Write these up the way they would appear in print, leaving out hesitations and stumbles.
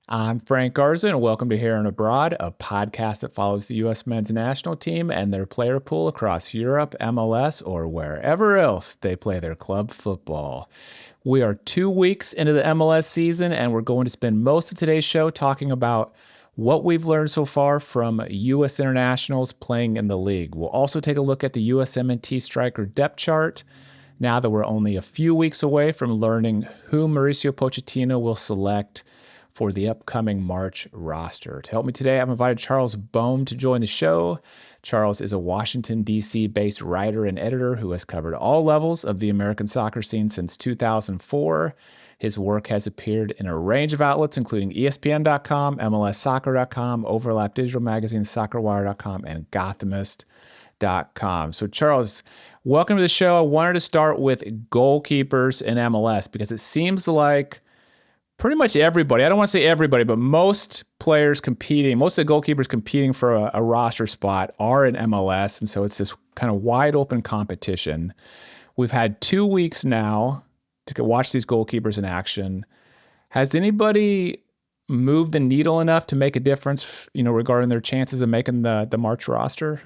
I'm Frank Garza, and welcome to Here and Abroad, a podcast that follows the U.S. men's national team and their player pool across Europe, MLS, or wherever else they play their club football. We are 2 weeks into the MLS season, and we're going to spend most of today's show talking about what we've learned so far from U.S. internationals playing in the league. We'll also take a look at the USMNT striker depth chart, now that we're only a few weeks away from learning who Mauricio Pochettino will select for the upcoming March roster. To help me today, I've invited Charles Boehm to join the show. Charles is a Washington, D.C. based writer and editor who has covered all levels of the American soccer scene since 2004. His work has appeared in a range of outlets, including ESPN.com, MLSsoccer.com, Overlap Digital Magazine, SoccerWire.com, and Gothamist.com. So Charles, welcome to the show. I wanted to start with goalkeepers in MLS because it seems like pretty much everybody, I don't want to say everybody, but most players competing, most of the goalkeepers competing for a roster spot are in MLS. And so it's this kind of wide open competition. We've had 2 weeks now to watch these goalkeepers in action. Has anybody moved the needle enough to make a difference, regarding their chances of making the March roster?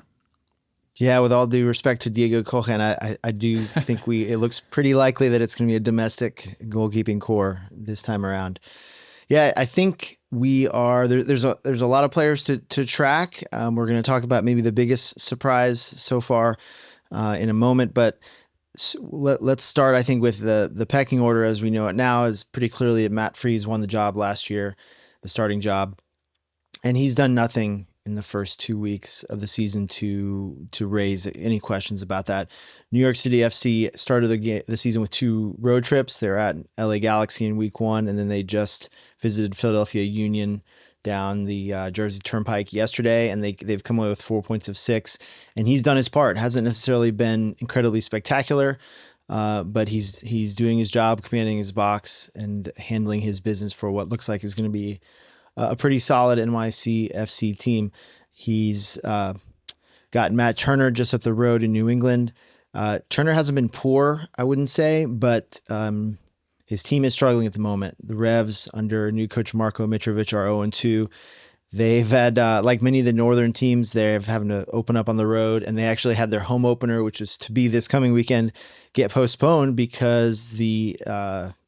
Yeah, with all due respect to Diego Cohen, I do think it looks pretty likely that it's going to be a domestic goalkeeping core this time around. Yeah, I think we are there's a lot of players to track. We're going to talk about maybe the biggest surprise so far in a moment, but let's start. I think with the pecking order as we know it now is pretty clearly that Matt Freese won the job last year, the starting job, and he's done nothing in the first 2 weeks of the season to raise any questions about that. New York City FC started the season with 2 road trips. They're at LA Galaxy in week 1, and then they just visited Philadelphia Union down the Jersey Turnpike yesterday, and they've come away with 4 points of 6. And he's done his part. Hasn't necessarily been incredibly spectacular, but he's doing his job, commanding his box, and handling his business for what looks like is going to be a pretty solid NYCFC team. He's got Matt Turner just up the road in New England. Turner hasn't been poor, I wouldn't say, but his team is struggling at the moment. The Revs under new coach Marko Mitrovic are 0-2. They've had, like many of the northern teams, they're having to open up on the road, and they actually had their home opener, which was to be this coming weekend, get postponed because the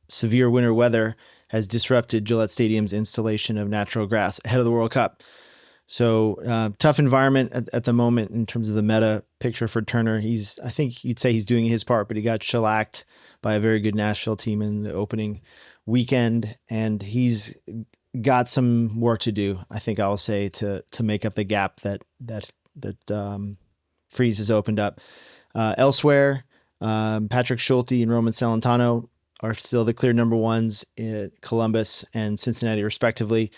severe winter weather has disrupted Gillette Stadium's installation of natural grass ahead of the World Cup. So tough environment at the moment in terms of the meta picture for Turner. I think you'd say he's doing his part, but he got shellacked by a very good Nashville team in the opening weekend, and he's got some work to do, I think I'll say, to make up the gap that Freese has opened up. Elsewhere, Patrick Schulte and Roman Celentano are still the clear number ones in Columbus and Cincinnati, respectively.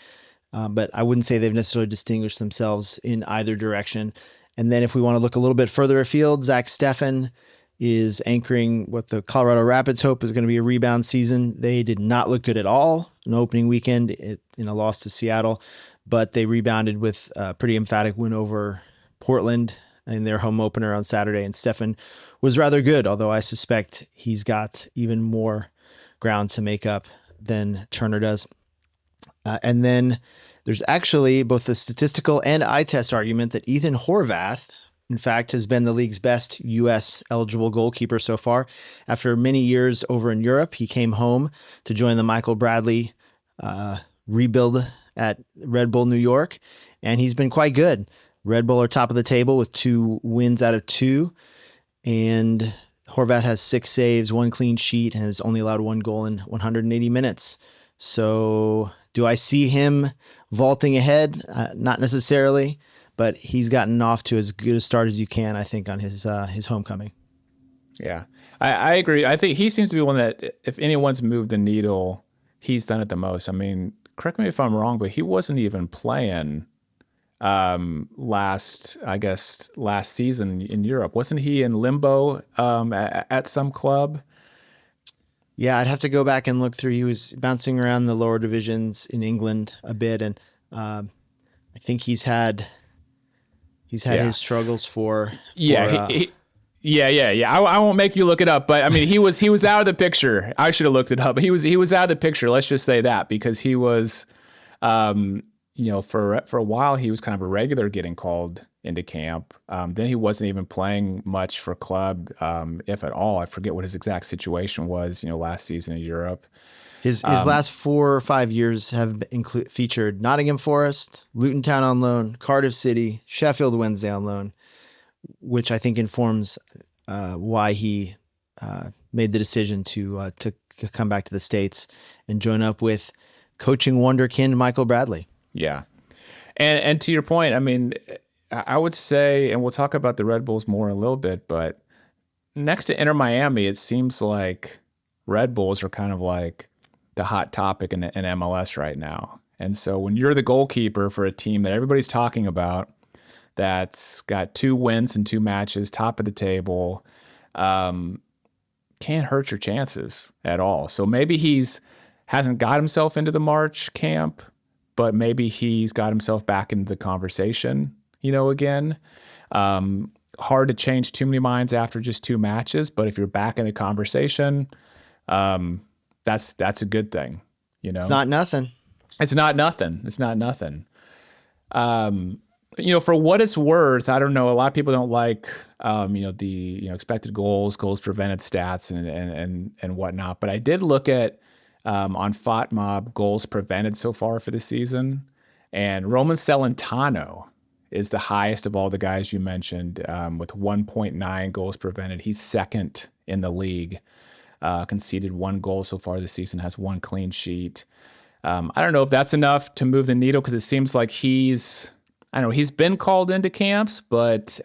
But I wouldn't say they've necessarily distinguished themselves in either direction. And then if we want to look a little bit further afield, Zach Steffen is anchoring what the Colorado Rapids hope is going to be a rebound season. They did not look good at all in opening weekend in a loss to Seattle, but they rebounded with a pretty emphatic win over Portland in their home opener on Saturday. And Steffen was rather good, although I suspect he's got even more ground to make up than Turner does. And then there's actually both the statistical and eye test argument that Ethan Horvath, in fact, has been the league's best U.S. eligible goalkeeper so far. After many years over in Europe, he came home to join the Michael Bradley rebuild at Red Bull New York, and he's been quite good. Red Bull are top of the table with 2 wins out of 2, and Horvath has 6 saves, 1 clean sheet, and has only allowed 1 goal in 180 minutes. So do I see him vaulting ahead? Not necessarily, but he's gotten off to as good a start as you can, I think, on his homecoming. Yeah, I agree. I think he seems to be one that, if anyone's moved the needle, he's done it the most. I mean, correct me if I'm wrong, but he wasn't even playing last season in Europe. Wasn't he in limbo at some club? Yeah, I'd have to go back and look through. He was bouncing around the lower divisions in England a bit, and I think he's had his struggles for Yeah. I won't make you look it up, but I mean, he was out of the picture. I should have looked it up. He was out of the picture. Let's just say that, because he was For a while he was kind of a regular getting called into camp. Then he wasn't even playing much for club, if at all. I forget what his exact situation was, last season in Europe. His last 4 or 5 years have featured Nottingham Forest, Luton Town on loan, Cardiff City, Sheffield Wednesday on loan, which I think informs why he made the decision to come back to the States and join up with coaching wonderkind Michael Bradley. Yeah. And to your point, I mean, I would say, and we'll talk about the Red Bulls more in a little bit, but next to Inter Miami, it seems like Red Bulls are kind of like the hot topic in MLS right now. And so when you're the goalkeeper for a team that everybody's talking about, that's got 2 wins in 2 matches, top of the table, can't hurt your chances at all. So maybe hasn't got himself into the March camp, but maybe he's got himself back into the conversation, again. Hard to change too many minds after just 2 matches, but if you're back in the conversation, that's a good thing, It's not nothing. It's not nothing. For what it's worth, I don't know. A lot of people don't like, the expected goals prevented stats and whatnot. But I did look at on FOTMob goals prevented so far for the season, and Roman Celentano is the highest of all the guys you mentioned, with 1.9 goals prevented. He's second in the league. Conceded 1 goal so far this season, has 1 clean sheet. I don't know if that's enough to move the needle, because it seems like he's been called into camps, but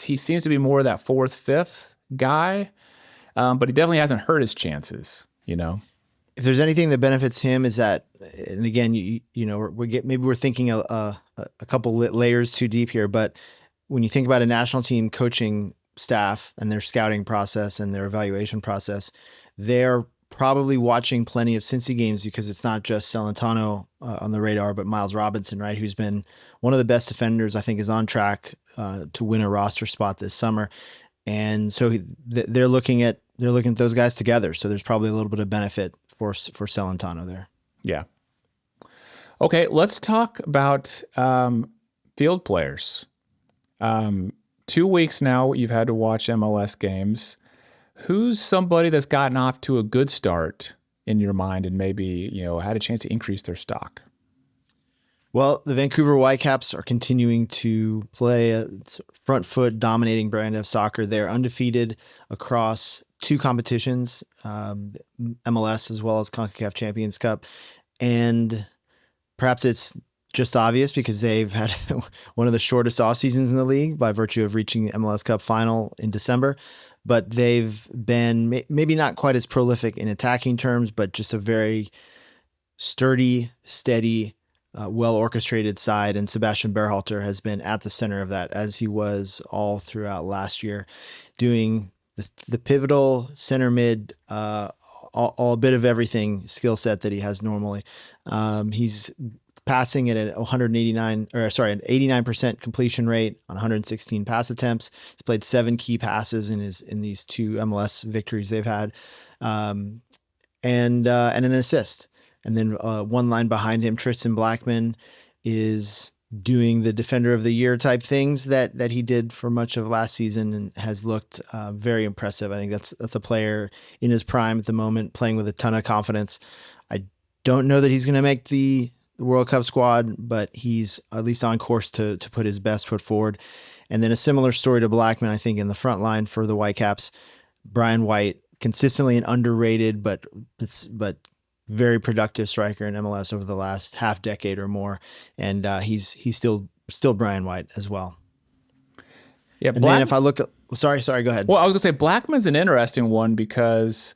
he seems to be more of that 4th, 5th guy. But he definitely hasn't hurt his chances, If there's anything that benefits him is that, and again, maybe we're thinking a couple layers too deep here, but when you think about a national team coaching staff and their scouting process and their evaluation process, they're probably watching plenty of Cincy games, because it's not just Celentano on the radar, but Miles Robinson, right? Who's been one of the best defenders, I think is on track to win a roster spot this summer. And so they're looking at those guys together. So there's probably a little bit of benefit for Celentano there. Yeah. Okay. Let's talk about field players. 2 weeks now, you've had to watch MLS games. Who's somebody that's gotten off to a good start in your mind and maybe, had a chance to increase their stock? Well, the Vancouver Whitecaps are continuing to play a front foot dominating brand of soccer. They're undefeated across 2 competitions, MLS as well as CONCACAF Champions Cup. And perhaps it's just obvious because they've had one of the shortest off seasons in the league by virtue of reaching the MLS Cup final in December. But they've been maybe not quite as prolific in attacking terms, but just a very sturdy, steady, well-orchestrated side. And Sebastian Berhalter has been at the center of that, as he was all throughout last year, doing the pivotal center mid, all bit of everything skill set that he has normally. He's passing at an 89% completion rate on 116 pass attempts. He's played 7 key passes in these 2 MLS victories they've had, and an assist. And then 1 line behind him, Tristan Blackman is doing the Defender of the Year type things that he did for much of last season and has looked very impressive. I think that's a player in his prime at the moment, playing with a ton of confidence. I don't know that he's going to make the World Cup squad, but he's at least on course to put his best foot forward. And then a similar story to Blackman, I think, in the front line for the Whitecaps. Brian White, consistently an underrated but very productive striker in MLS over the last half decade or more, and he's still Brian White as well. Yeah, and then if I look, sorry, go ahead. Well, I was gonna say Blackman's an interesting one because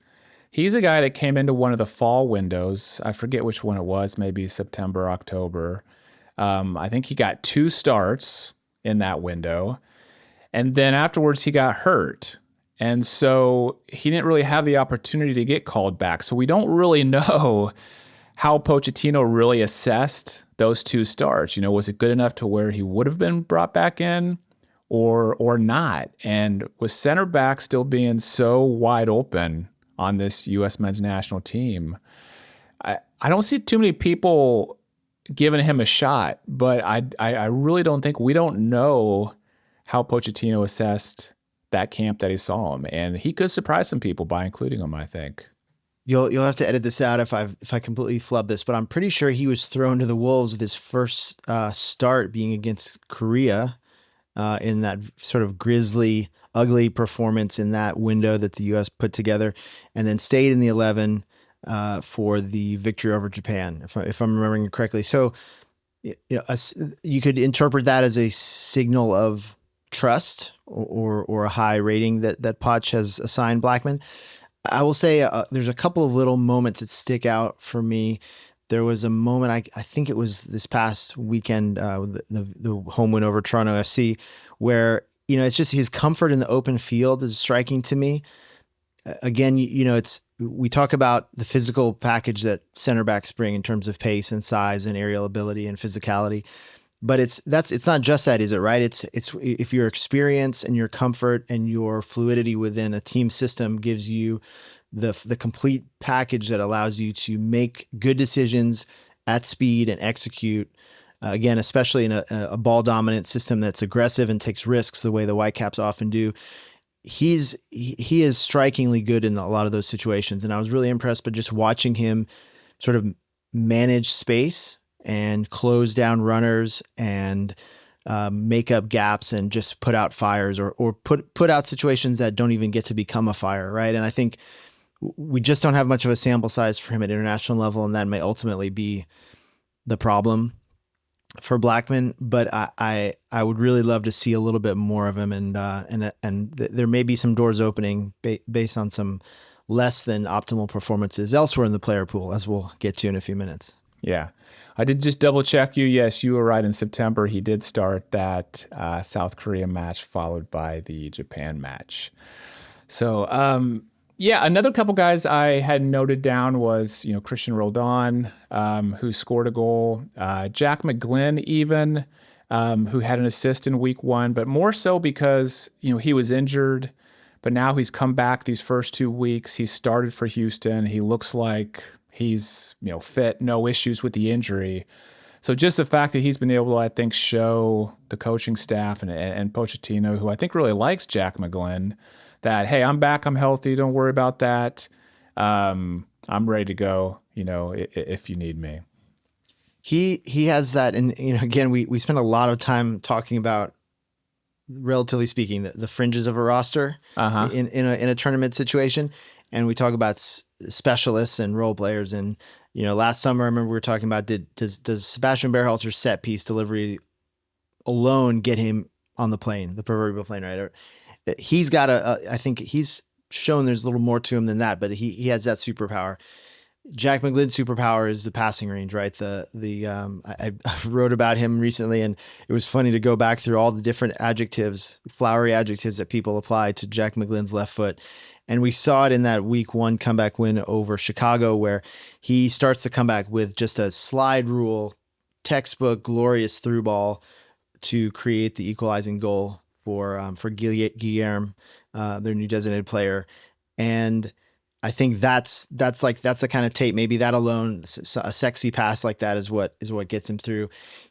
he's a guy that came into one of the fall windows. I forget which one it was, maybe September, October. I think he got 2 starts in that window, and then afterwards he got hurt. And so he didn't really have the opportunity to get called back. So we don't really know how Pochettino really assessed those 2 starts. Was it good enough to where he would have been brought back in or not? And with center back still being so wide open on this U.S. men's national team, I don't see too many people given him a shot, but I really don't think we don't know how Pochettino assessed that camp that he saw him, and he could surprise some people by including him, I think. You'll have to edit this out if I completely flub this, but I'm pretty sure he was thrown to the wolves with his first start being against Korea in that sort of grisly, ugly performance in that window that the U.S. put together, and then stayed in the 11 for the victory over Japan, if I'm remembering correctly. So you could interpret that as a signal of trust or a high rating that Poch has assigned Blackman. I will say there's a couple of little moments that stick out for me. There was a moment, I think it was this past weekend, the home win over Toronto FC, where, it's just his comfort in the open field is striking to me. Again, we talk about the physical package that center backs bring in terms of pace and size and aerial ability and physicality. But it's not just that, is it, right? It's if your experience and your comfort and your fluidity within a team system gives you the complete package that allows you to make good decisions at speed and execute, again, especially in a ball dominant system that's aggressive and takes risks the way the Whitecaps often do. He is strikingly good in a lot of those situations, and I was really impressed by just watching him sort of manage space and close down runners and make up gaps and just put out fires or put out situations that don't even get to become a fire, right? And I think we just don't have much of a sample size for him at international level, and that may ultimately be the problem for Blackman. But I would really love to see a little bit more of him, and there may be some doors opening based on some less than optimal performances elsewhere in the player pool, as we'll get to in a few minutes. Yeah. I did just double check you. Yes, you were right. In September, he did start that South Korea match followed by the Japan match. So, another couple guys I had noted down was, Christian Roldan, who scored a goal, Jack McGlynn even, who had an assist in week 1, but more so because, he was injured, but now he's come back these first 2 weeks. He started for Houston. He looks like he's, fit, no issues with the injury. So just the fact that he's been able to, I think, show the coaching staff and Pochettino, who I think really likes Jack McGlynn, that, hey, I'm back, I'm healthy, don't worry about that. I'm ready to go, if you need me. He has that, and again, we spent a lot of time talking about, relatively speaking, the fringes of a roster in a tournament situation, and we talk about specialists and role players. And last summer, I remember we were talking about does Sebastian Berhalter's set piece delivery alone get him on the plane, the proverbial plane, right? He's got I think he's shown there's a little more to him than that, but he has that superpower. Jack McGlynn's superpower is the passing range, right? I wrote about him recently, and it was funny to go back through all the different flowery adjectives that people apply to Jack McGlynn's left foot. And we saw it in that week 1 comeback win over Chicago, where he starts the comeback with just a slide rule, textbook, glorious through ball to create the equalizing goal for Guilherme, their new designated player. And I think that's the kind of tape. Maybe that alone, a sexy pass like that is what gets him through.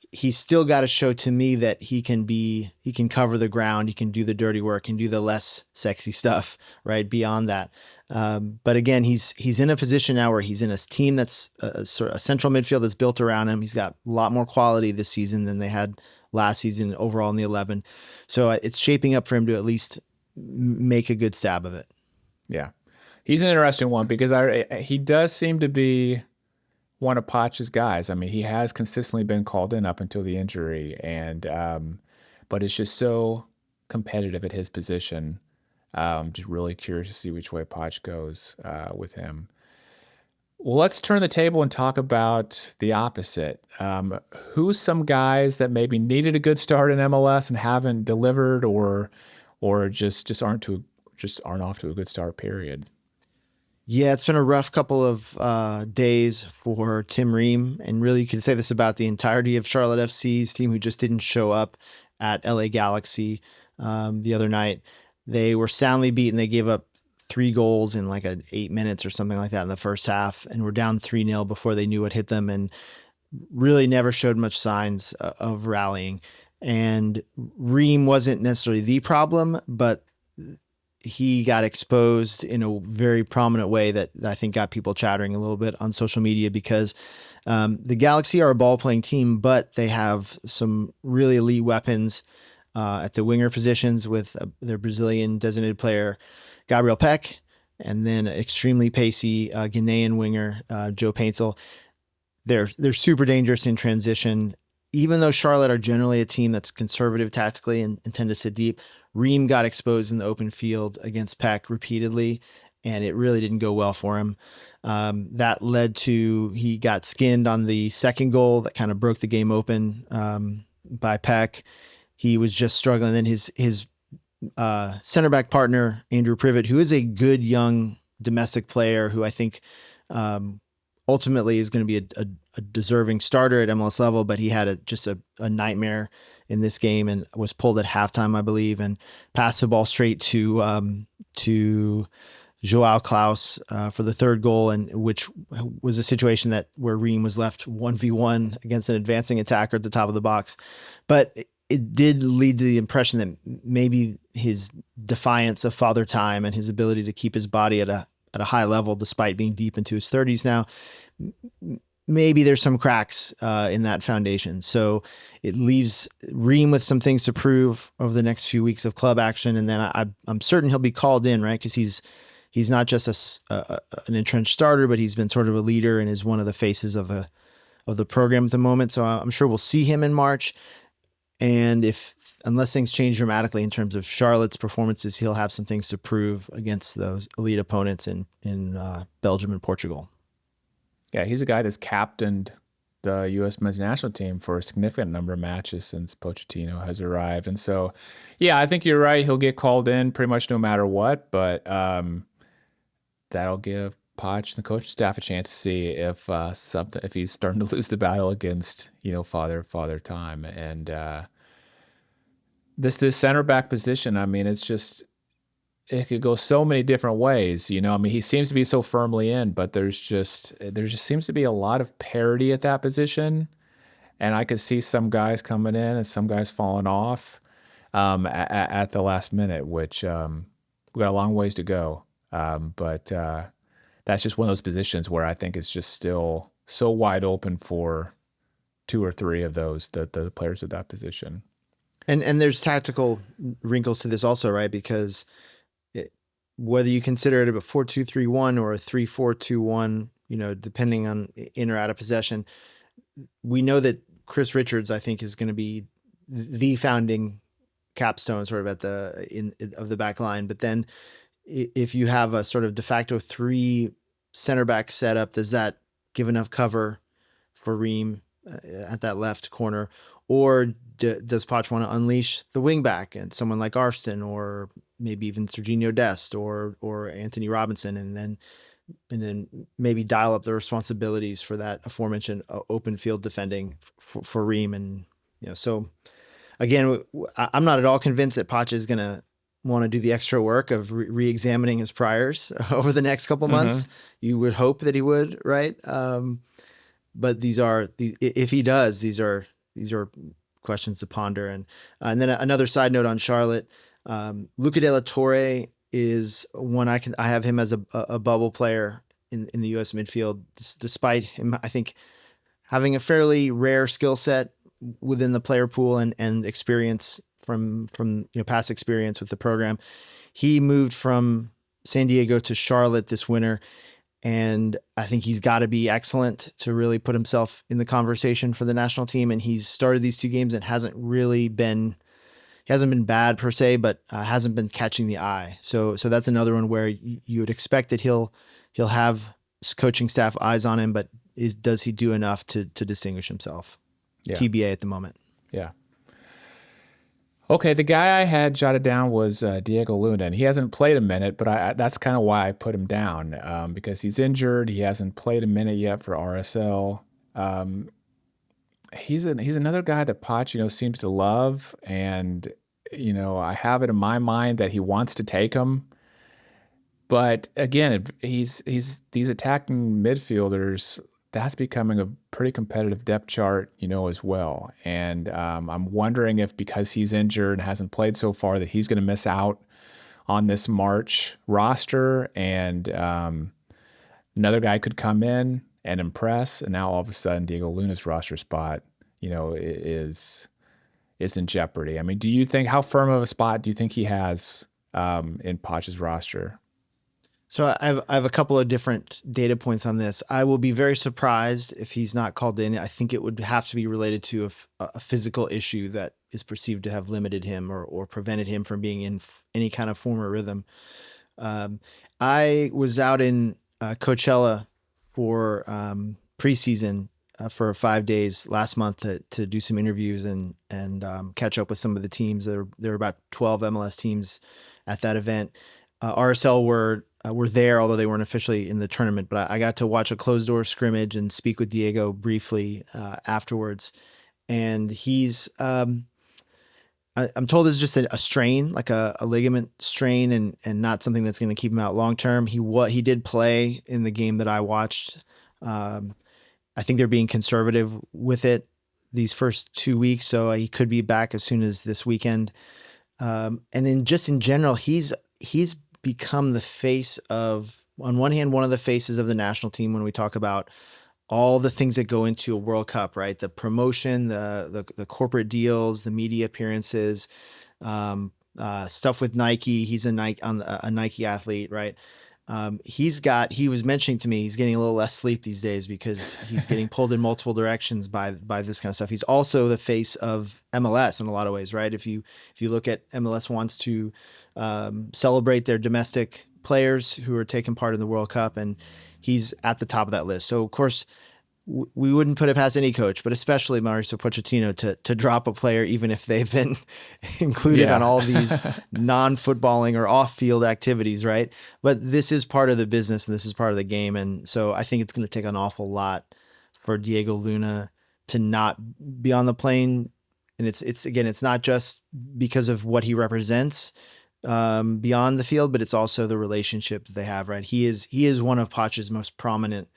He's still got to show to me that he can cover the ground, he can do the dirty work, can do the less sexy stuff, right? Beyond that. But again, he's in a position now where he's in a team that's sort of a central midfield that's built around him. He's got a lot more quality this season than they had last season overall in the 11. So it's shaping up for him to at least make a good stab of it. Yeah. He's an interesting one because he does seem to be one of Poch's guys. I mean, he has consistently been called in up until the injury, and but it's just so competitive at his position. Just really curious to see which way Poch goes with him. Well, let's turn the table and talk about the opposite. Who's some guys that maybe needed a good start in MLS and haven't delivered, or just aren't off to a good start, period? Yeah, it's been a rough couple of days for Tim Ream, and really you can say this about the entirety of Charlotte FC's team, who just didn't show up at LA Galaxy the other night. They were soundly beaten. They gave up 3 goals in like 8 minutes or something like that in the first half, and were down 3-0 before they knew what hit them. And really never showed much signs of rallying. And Ream wasn't necessarily the problem, but he got exposed in a very prominent way that I think got people chattering a little bit on social media, because the Galaxy are a ball-playing team, but they have some really elite weapons at the winger positions with their Brazilian designated player, Gabriel Peck, and then extremely pacey Ghanaian winger, Joe Paintsel. They're super dangerous in transition. Even though Charlotte are generally a team that's conservative tactically and tend to sit deep, Ream got exposed in the open field against Peck repeatedly, and it really didn't go well for him. That led to, he got skinned on the second goal that kind of broke the game open by Peck. He was just struggling. Then his center back partner, Andrew Privet, who is a good young domestic player who I think ultimately is going to be a deserving starter at MLS level, but he had just a nightmare in this game and was pulled at halftime, I believe, and passed the ball straight to Joao Klaus for the third goal, and which was a situation where Ream was left 1v1 against an advancing attacker at the top of the box. But it did lead to the impression that maybe his defiance of Father Time and his ability to keep his body at a high level despite being deep into his 30s now, maybe there's some cracks in that foundation. So it leaves Ream with some things to prove over the next few weeks of club action, and then I'm certain he'll be called in, right? Because he's not just an entrenched starter, but he's been sort of a leader and is one of the faces of the program at the moment. So I'm sure we'll see him in March. And unless things change dramatically in terms of Charlotte's performances, he'll have some things to prove against those elite opponents in Belgium and Portugal. Yeah, he's a guy that's captained the U.S. men's national team for a significant number of matches since Pochettino has arrived. And so, yeah, I think you're right. He'll get called in pretty much no matter what, but that'll give Poch and the coaching staff a chance to see if he's starting to lose the battle against, Father Time. And this center back position, I mean, it's just, it could go so many different ways. I mean, he seems to be so firmly in, but there just seems to be a lot of parity at that position. And I could see some guys coming in and some guys falling off at the last minute, which we got a long ways to go. But that's just one of those positions where I think it's just still so wide open for two or three of those, the players at that position. And there's tactical wrinkles to this also, right? Because whether you consider it a 4-2-3-1 or a 3-4-2-1, depending on in or out of possession, we know that Chris Richards, I think, is going to be the founding capstone sort of of the back line. But then if you have a sort of de facto 3 center back setup, does that give enough cover for Ream at that left corner? Or does Poch want to unleash the wing back and someone like Arston, or maybe even Serginho Dest or Anthony Robinson, and then maybe dial up the responsibilities for that aforementioned open field defending for Ream? And so again, I'm not at all convinced that Poch is going to want to do the extra work of re-examining his priors over the next couple months. You would hope that he would, right? But if he does, these are questions to ponder. And then another side note on Charlotte, Luca De La Torre is one I have him as a bubble player in the U.S. midfield, despite him, I think, having a fairly rare skill set within the player pool and experience from past experience with the program. He moved from San Diego to Charlotte this winter, and I think he's got to be excellent to really put himself in the conversation for the national team. And he's started these 2 games and hasn't been bad per se, but hasn't been catching the eye. So that's another one where you would expect that he'll have coaching staff eyes on him, but does he do enough to distinguish himself? Yeah. TBA at the moment. Yeah. Okay, the guy I had jotted down was Diego Luna, and he hasn't played a minute, but that's kind of why I put him down, because he's injured. He hasn't played a minute yet for RSL. He's another guy that Poch, seems to love, and I have it in my mind that he wants to take him. But again, he's these attacking midfielders that's becoming a pretty competitive depth chart, as well. And I'm wondering if because he's injured and hasn't played so far that he's going to miss out on this March roster, and another guy could come in and impress, and now all of a sudden Diego Luna's roster spot, is in jeopardy. I mean, do you think how firm of a spot do you think he has in Poch's roster? So I have a couple of different data points on this. I will be very surprised if he's not called in. I think it would have to be related to a physical issue that is perceived to have limited him or prevented him from being in any kind of form or rhythm. I was out in Coachella for preseason for 5 days last month to do some interviews and catch up with some of the teams. There were about 12 MLS teams at that event. RSL were there, although they weren't officially in the tournament, but I got to watch a closed door scrimmage and speak with Diego briefly afterwards. And he's, I'm told this is just a strain, like a ligament strain, and not something that's going to keep him out long term. He did play in the game that I watched. I think they're being conservative with it these first 2 weeks, so he could be back as soon as this weekend. And then just in general, he's become the face of, on one hand, one of the faces of the national team when we talk about all the things that go into a World Cup, right? The promotion, the corporate deals, the media appearances, stuff with Nike. He's a Nike athlete, right? He was mentioning to me, he's getting a little less sleep these days because he's getting pulled in multiple directions by this kind of stuff. He's also the face of MLS in a lot of ways, right? If you look at MLS wants to celebrate their domestic players who are taking part in the World Cup, and he's at the top of that list. So of course we wouldn't put it past any coach, but especially Mauricio Pochettino to drop a player, even if they've been included on all these non-footballing or off-field activities, right? But this is part of the business and this is part of the game. And so I think it's going to take an awful lot for Diego Luna to not be on the plane. And it's not just because of what he represents beyond the field, but it's also the relationship that they have, right? He is one of Poch's most prominent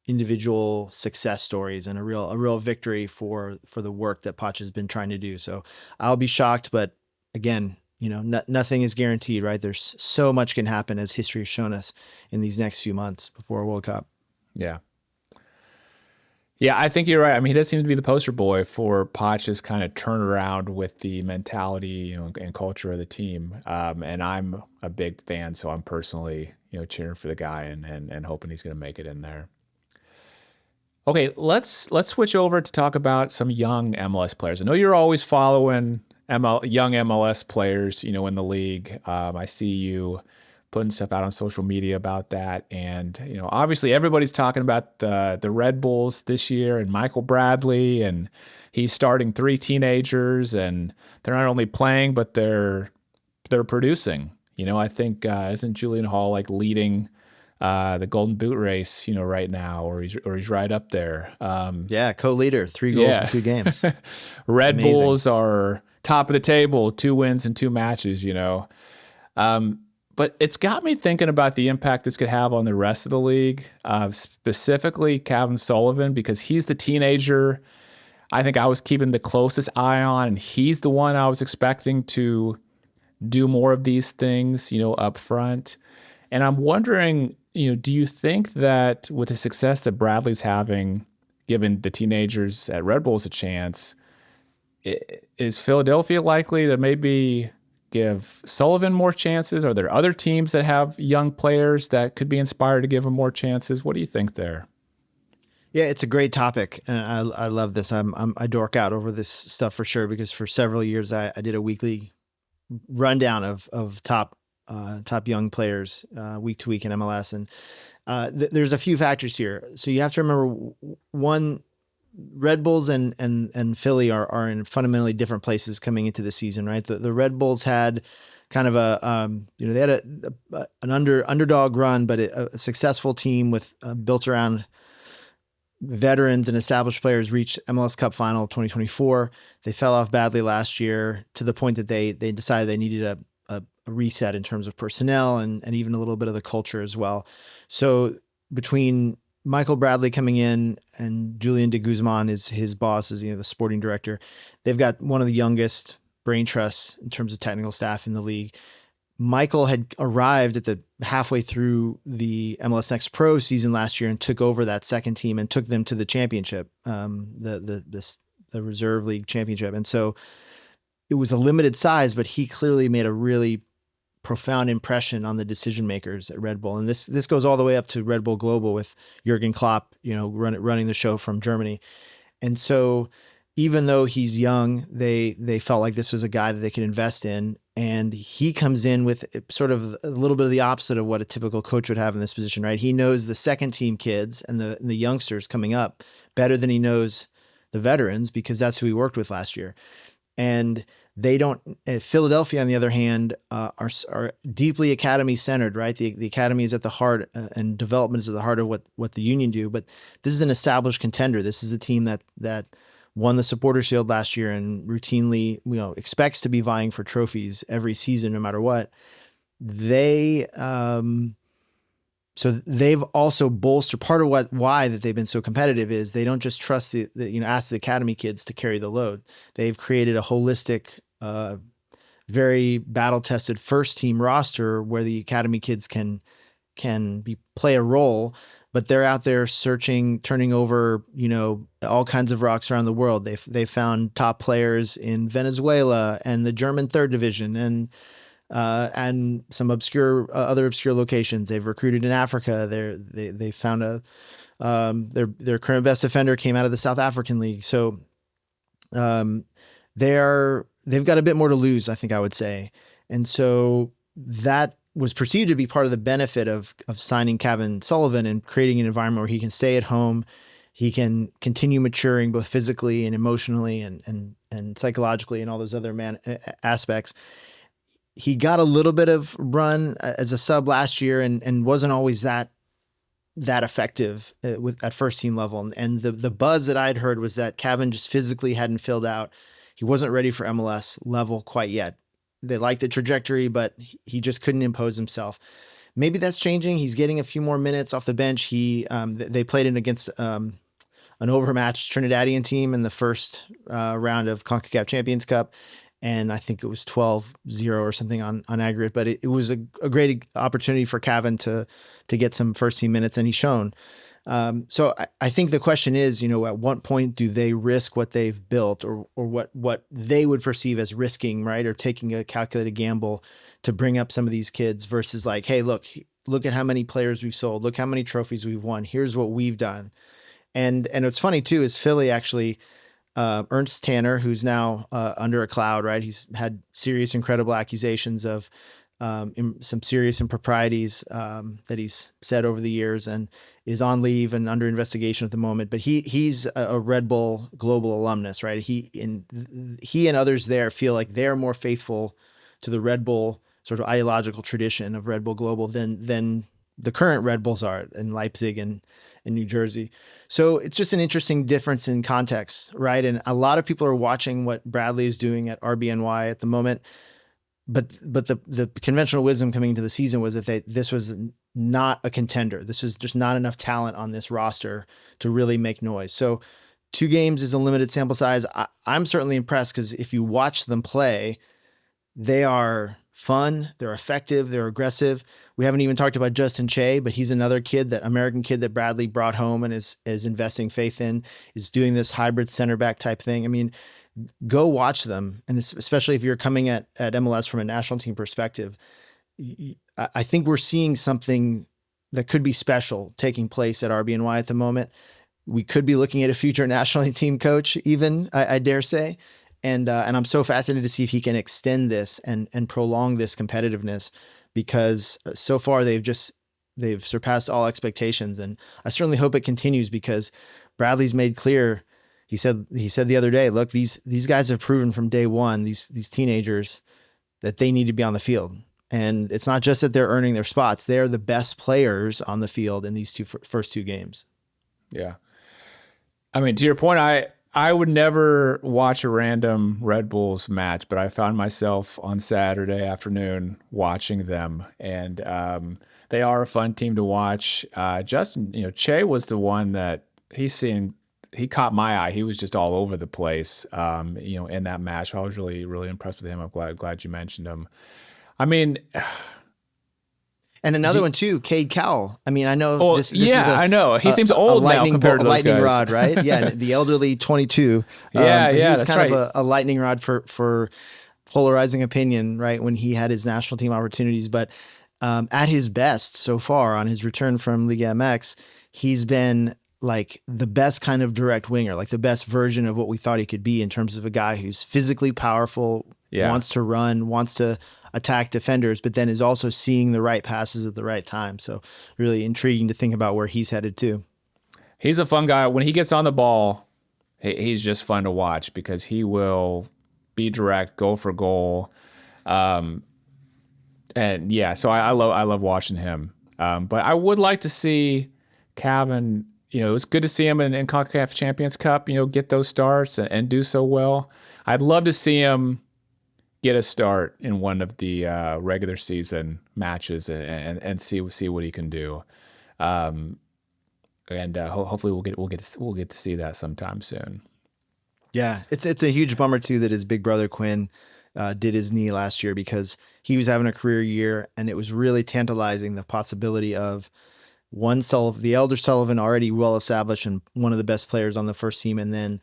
individual success stories and a real victory for the work that Poch has been trying to do. So I'll be shocked, but again, nothing is guaranteed, right? There's so much can happen, as history has shown us, in these next few months before a World Cup. Yeah. Yeah, I think you're right. I mean, he does seem to be the poster boy for Poch's kind of turnaround with the mentality, and culture of the team. And I'm a big fan, so I'm personally, cheering for the guy and hoping he's going to make it in there. Okay, let's switch over to talk about some young MLS players. I know you're always following young MLS players, in the league. I see you putting stuff out on social media about that. And, obviously everybody's talking about the Red Bulls this year and Michael Bradley, and he's starting 3 teenagers, and they're not only playing, but they're producing. I think, isn't Julian Hall leading the Golden Boot race, right now, or he's right up there. Co-leader, 3 goals in 2 games. Red Bulls are top of the table, 2 wins in 2 matches, But it's got me thinking about the impact this could have on the rest of the league, specifically Kevin Sullivan, because he's the teenager I think I was keeping the closest eye on, and he's the one I was expecting to do more of these things, up front. And I'm wondering, do you think that with the success that Bradley's having, given the teenagers at Red Bulls a chance, is Philadelphia likely to maybe give Sullivan more chances? Are there other teams that have young players that could be inspired to give him more chances? What do you think there? Yeah, it's a great topic, and I love this. I dork out over this stuff for sure, because for several years I did a weekly rundown of top young players week to week in MLS, and there's a few factors here. So you have to remember, one, Red Bulls and Philly are in fundamentally different places coming into the season, right? The Red Bulls had kind of they had an underdog run, but a successful team with built around veterans and established players. Reached MLS Cup Final 2024. They fell off badly last year to the point that they decided they needed a reset in terms of personnel and even a little bit of the culture as well. So between Michael Bradley coming in, and Julian de Guzman is his boss, is the sporting director. They've got one of the youngest brain trusts in terms of technical staff in the league. Michael had arrived at the halfway through the MLS Next Pro season last year and took over that second team and took them to the championship, the reserve league championship. And so it was a limited size, but he clearly made a really profound impression on the decision makers at Red Bull. And this goes all the way up to Red Bull Global with Jurgen Klopp, running the show from Germany. And so even though he's young, they felt like this was a guy that they could invest in. And he comes in with sort of a little bit of the opposite of what a typical coach would have in this position, right? He knows the second team kids and the youngsters coming up better than he knows the veterans, because that's who he worked with last year. And they don't. Philadelphia, on the other hand, are deeply academy centered, right? The academy is at the heart, and development is at the heart of what the Union do. But this is an established contender. This is a team that won the Supporters Shield last year and routinely, expects to be vying for trophies every season, no matter what. So they've also bolstered part of why that they've been so competitive is they don't just trust ask the academy kids to carry the load. They've created a holistic, very battle-tested first team roster where the academy kids can play a role, but they're out there searching, turning over, all kinds of rocks around the world. They've found top players in Venezuela and the German third division and some other obscure locations. They've recruited in Africa. They found their current best defender came out of the South African League. So they've got a bit more to lose, I think I would say. And so that was perceived to be part of the benefit of signing Kevin Sullivan and creating an environment where he can stay at home. He can continue maturing both physically and emotionally and psychologically and all those other aspects. He got a little bit of run as a sub last year and wasn't always that effective at first team level. And the buzz that I'd heard was that Kevin just physically hadn't filled out. He wasn't ready for MLS level quite yet. They liked the trajectory, but he just couldn't impose himself. Maybe that's changing. He's getting a few more minutes off the bench. They played in against an overmatched Trinidadian team in the first round of CONCACAF Champions Cup. And I think it was 12-0 or something on aggregate, but it was a great opportunity for Kevin to get some first team minutes, and he's shown. So I think the question is, at what point do they risk what they've built or what they would perceive as risking, right? Or taking a calculated gamble to bring up some of these kids versus like, hey, look at how many players we've sold. Look how many trophies we've won. Here's what we've done. And what's funny too, is Philly actually, Ernst Tanner, who's now under a cloud, right? He's had serious, incredible accusations of some serious improprieties that he's said over the years, and is on leave and under investigation at the moment. But he's a Red Bull Global alumnus, right? He and others there feel like they're more faithful to the Red Bull sort of ideological tradition of Red Bull Global than the current Red Bulls are in Leipzig and in New Jersey. So it's just an interesting difference in context, right? And a lot of people are watching what Bradley is doing at RBNY at the moment. But the conventional wisdom coming into the season was that this was not a contender. This was just not enough talent on this roster to really make noise. So 2 games is a limited sample size. I'm certainly impressed because if you watch them play, they are fun, they're effective, they're aggressive. We haven't even talked about Justin Che, but he's another American kid that Bradley brought home and is investing faith in, is doing this hybrid center back type thing. I mean, go watch them. And especially if you're coming at MLS from a national team perspective, I think we're seeing something that could be special taking place at RBNY at the moment. We could be looking at a future national team coach, even, I dare say. And I'm so fascinated to see if he can extend this and prolong this competitiveness, because so far they've surpassed all expectations. And I certainly hope it continues, because Bradley's made clear, he said the other day, look, these guys have proven from day one, these teenagers, that they need to be on the field. And it's not just that they're earning their spots. They're the best players on the field in these first two games. Yeah. I mean, to your point, I would never watch a random Red Bulls match, but I found myself on Saturday afternoon watching them, and they are a fun team to watch. Justin, Che was the one that he caught my eye. He was just all over the place, in that match. I was really, really impressed with him. I'm glad you mentioned him. I mean, and another one too, Cade Cowell. I mean, I know this is I know. He seems old now compared to those lightning guys. rod, right? Yeah, the elderly 22. He was kind of a lightning rod for polarizing opinion, right? When he had his national team opportunities, but at his best so far on his return from Liga MX, he's been like the best kind of direct winger, like the best version of what we thought he could be in terms of a guy who's physically powerful, wants to run, wants to attack defenders, but then is also seeing the right passes at the right time. So really intriguing to think about where he's headed too. He's a fun guy. When he gets on the ball, he's just fun to watch because he will be direct, go for goal. So I love watching him. But I would like to see Cavan, it's good to see him in CONCACAF Champions Cup, get those starts and do so well. I'd love to see him get a start in one of the regular season matches and see what he can do. Hopefully we'll get to see that sometime soon. Yeah, it's a huge bummer too that his big brother Quinn did his knee last year, because he was having a career year, and it was really tantalizing the possibility of the elder Sullivan, already well established and one of the best players on the first team, and then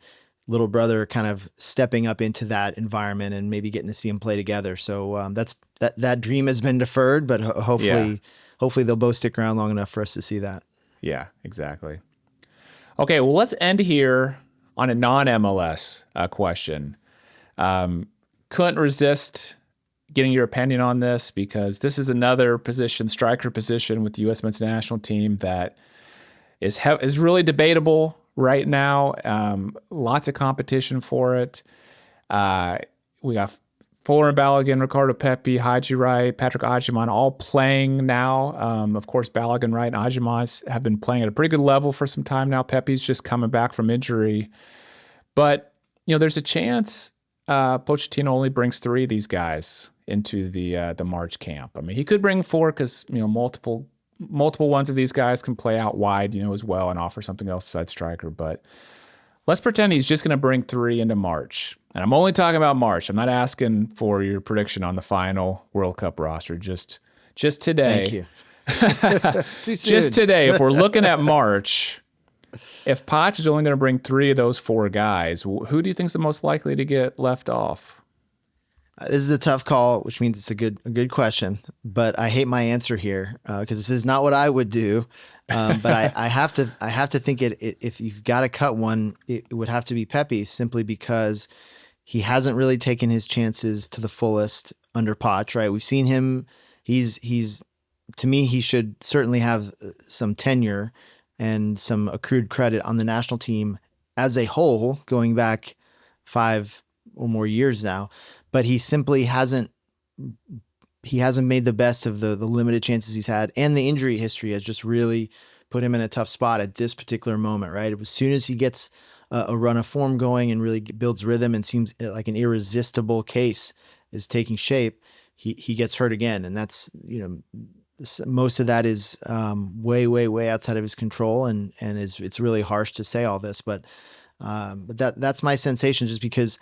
little brother kind of stepping up into that environment and maybe getting to see him play together. So that dream has been deferred, but hopefully they'll both stick around long enough for us to see that. Yeah, exactly. Okay, well, let's end here on a non-MLS question. Couldn't resist getting your opinion on this, because this is another striker position with the U.S. Men's National Team that is really debatable right now. Lots of competition for it. We got Fuller and Balogun, Ricardo Pepi, Haji Wright, Patrick Ajiman all playing now. Of course, Balogun, Wright, and Ajiman have been playing at a pretty good level for some time now. Pepi's just coming back from injury. But, there's a chance Pochettino only brings 3 of these guys into the March camp. I mean, he could bring 4 because, multiple ones of these guys can play out wide, as well, and offer something else besides striker. But let's pretend he's just going to bring 3 into March. And I'm only talking about March. I'm not asking for your prediction on the final World Cup roster. Just today. Thank you. Just today, if we're looking at March, if Poch is only going to bring 3 of those 4 guys, who do you think is the most likely to get left off? This is a tough call, which means it's a good question, but I hate my answer here because this is not what I would do. But I have to think if you've got to cut one, it would have to be Pepe, simply because he hasn't really taken his chances to the fullest under Poch. Right, we've seen him. He's to me, he should certainly have some tenure and some accrued credit on the national team as a whole, going back 5 or more years now. But he simply hasn't made the best of the limited chances he's had, and the injury history has just really put him in a tough spot at this particular moment, right? As soon as he gets a run of form going and really builds rhythm and seems like an irresistible case is taking shape, he gets hurt again. And that's, most of that is way outside of his control, and it's really harsh to say all this, but that's my sensation, just because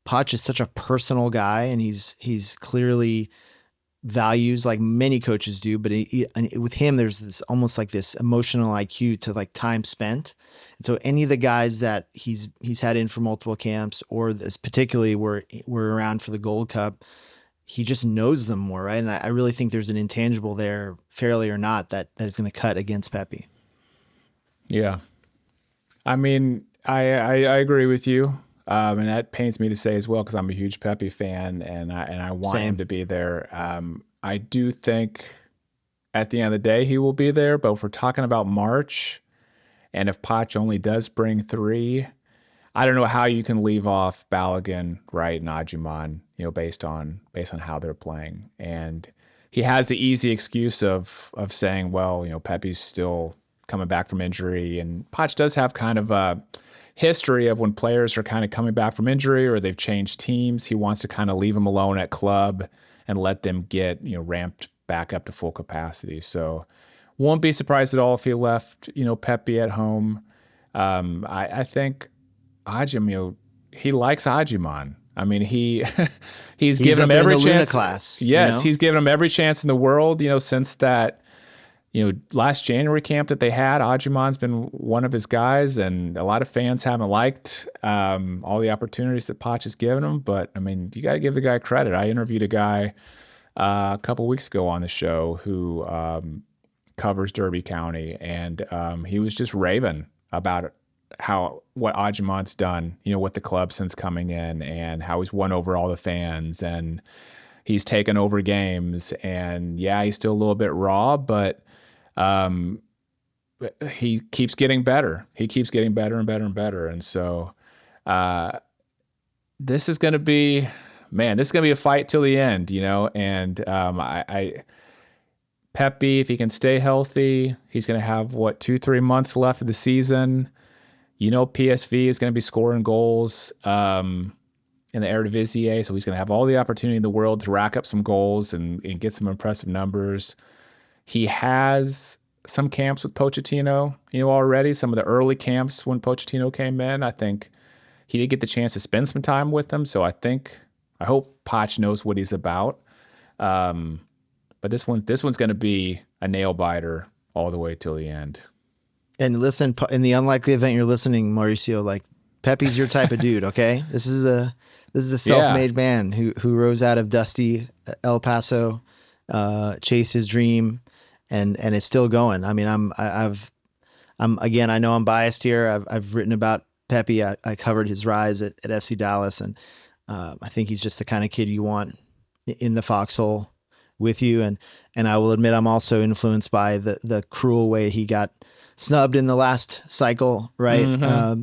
Poch is such a personal guy, and he's clearly values like many coaches do, but with him, there's this almost like this emotional IQ to like time spent. And so any of the guys that he's had in for multiple camps, or this particularly were around for the Gold Cup, he just knows them more, right? And I really think there's an intangible there, fairly or not, that is going to cut against Pepe. Yeah, I mean, I agree with you. And that pains me to say as well, because I'm a huge Pepe fan, and I want him to be there. I do think at the end of the day he will be there, but if we're talking about March, and if Poch only does bring 3, I don't know how you can leave off Balogun, Wright, and Ajiman, based on how they're playing. And he has the easy excuse of saying, well, Pepe's still coming back from injury, and Poch does have kind of history of when players are kind of coming back from injury or they've changed teams. He wants to kind of leave them alone at club and let them get, ramped back up to full capacity. So won't be surprised at all if he left, Pepe at home. I think Ajim, he likes Ajiman. I mean, he's given him every chance. Class, yes, he's given him every chance in the world, since that, last January camp that they had. Ajiman's been one of his guys, and a lot of fans haven't liked all the opportunities that Poch has given him. But, I mean, you got to give the guy credit. I interviewed a guy a couple weeks ago on the show who covers Derby County, and he was just raving about what Ajiman's done, with the club since coming in, and how he's won over all the fans, and he's taken over games. And yeah, he's still a little bit raw, but he keeps getting better. He keeps getting better and better and better. And so this is going to be a fight till the end, and Pepe, if he can stay healthy, he's going to have 2-3 months left of the season. PSV is going to be scoring goals in the Eredivisie, so he's going to have all the opportunity in the world to rack up some goals and get some impressive numbers. He has some camps with Pochettino, already. Some of the early camps when Pochettino came in, I think he did get the chance to spend some time with them. So I hope Poch knows what he's about. But this one's going to be a nail biter all the way till the end. And listen, in the unlikely event you're listening, Mauricio, like Pepe's your type of dude. Okay, this is a self-made man who rose out of dusty El Paso, chased his dream, and is still going. I mean, I know I'm biased here. I've written about Pepe. I covered his rise at FC Dallas, and I think he's just the kind of kid you want in the foxhole with you. And I will admit I'm also influenced by the cruel way he got snubbed in the last cycle, right? Mm-hmm.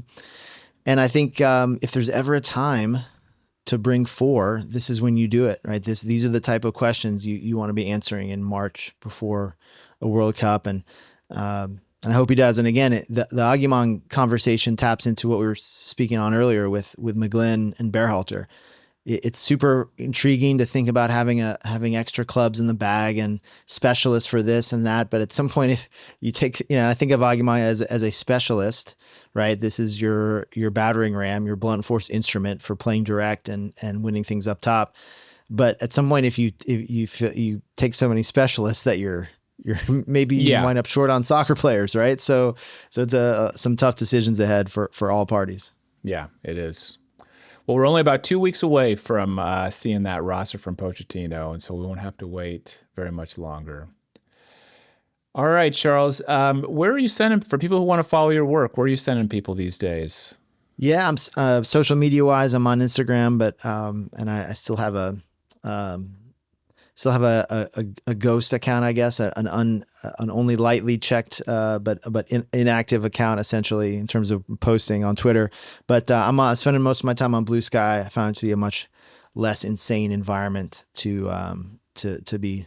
And I think if there's ever a time to bring 4, this is when you do it, right? These are the type of questions you want to be answering in March before a World Cup, and I hope he does. And again, the Aguiman conversation taps into what we were speaking on earlier with McGlynn and Berhalter. It's super intriguing to think about having extra clubs in the bag and specialists for this and that. But at some point, if you take, I think of Aguiman as a specialist, right? This is your battering ram, your blunt force instrument for playing direct and winning things up top. But at some point, if you take so many specialists that you're maybe you wind up short on soccer players, right? So it's some tough decisions ahead for all parties. Yeah, it is. Well, we're only about 2 weeks away from seeing that roster from Pochettino, and so we won't have to wait very much longer. All right, Charles, where are you sending, for people who want to follow your work, where are you sending people these days? Yeah, I'm social media-wise, I'm on Instagram, but and I still have a ghost account, I guess, an only lightly checked, but inactive account essentially in terms of posting on Twitter. But I'm spending most of my time on Blue Sky. I found it to be a much less insane environment to be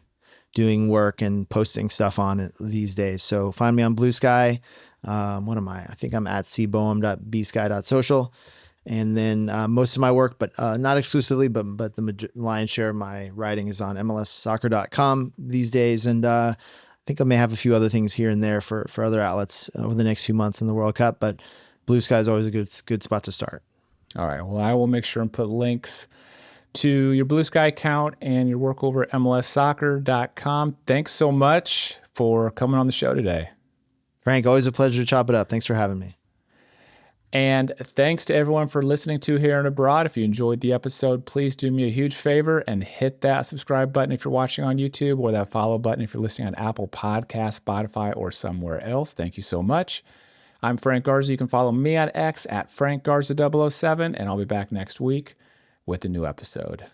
doing work and posting stuff on it these days. So find me on Blue Sky. What am I? I think I'm at cboehm.bsky.social. And then most of my work, but not exclusively, but the lion's share of my writing is on MLSsoccer.com these days. And I think I may have a few other things here and there for other outlets over the next few months in the World Cup. But Blue Sky is always a good spot to start. All right. Well, I will make sure and put links to your Blue Sky account and your work over at MLSsoccer.com. Thanks so much for coming on the show today. Frank, always a pleasure to chop it up. Thanks for having me. And thanks to everyone for listening to Here and Abroad. If you enjoyed the episode, please do me a huge favor and hit that subscribe button if you're watching on YouTube, or that follow button if you're listening on Apple Podcasts, Spotify, or somewhere else. Thank you so much. I'm Frank Garza. You can follow me on X at FrankGarza007, and I'll be back next week with a new episode.